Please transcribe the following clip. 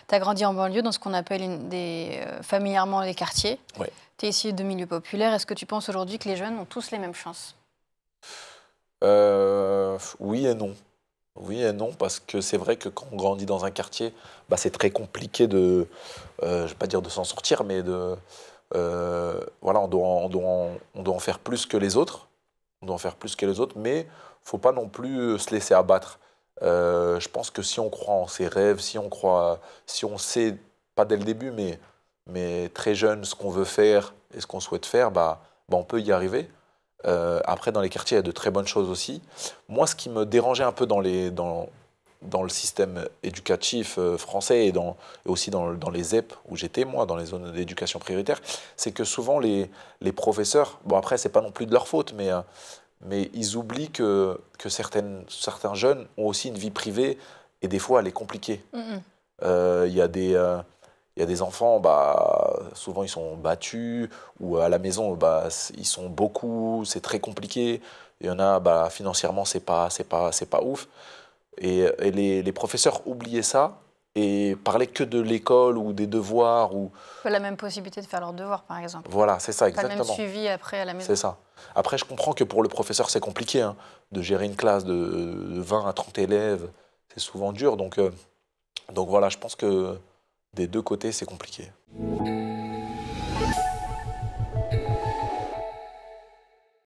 Tu as grandi en banlieue, dans ce qu'on appelle familièrement les quartiers. Ouais. Tu es issu de milieux populaires. Est-ce que tu penses aujourd'hui que les jeunes ont tous les mêmes chances? Oui et non. Oui et non, parce que c'est vrai que quand on grandit dans un quartier, bah, c'est très compliqué je ne vais pas dire de s'en sortir, mais voilà, on doit en faire plus que les autres. On doit en faire plus que les autres, mais il ne faut pas non plus se laisser abattre. Je pense que si on croit en ses rêves, si on sait, pas dès le début, mais très jeune, ce qu'on veut faire et ce qu'on souhaite faire, on peut y arriver. Après, dans les quartiers, il y a de très bonnes choses aussi. Moi, ce qui me dérangeait un peu dans le système éducatif français et aussi dans les ZEP où j'étais, moi, dans les zones d'éducation prioritaire, c'est que souvent les professeurs, bon après, c'est pas non plus de leur faute, mais ils oublient que certains jeunes ont aussi une vie privée et des fois, elle est compliquée. Il y a des enfants, souvent ils sont battus, ou à la maison, ils sont beaucoup, c'est très compliqué. Il y en a, financièrement, c'est pas ouf. Et les professeurs oubliaient ça et parlaient que de l'école ou des devoirs. Pas la même possibilité de faire leurs devoirs, par exemple. Voilà, c'est ça, exactement. Pas le même suivi après à la maison. C'est ça. Après, je comprends que pour le professeur, c'est compliqué hein, de gérer une classe de 20 à 30 élèves. C'est souvent dur. Donc voilà, je pense que des deux côtés, c'est compliqué.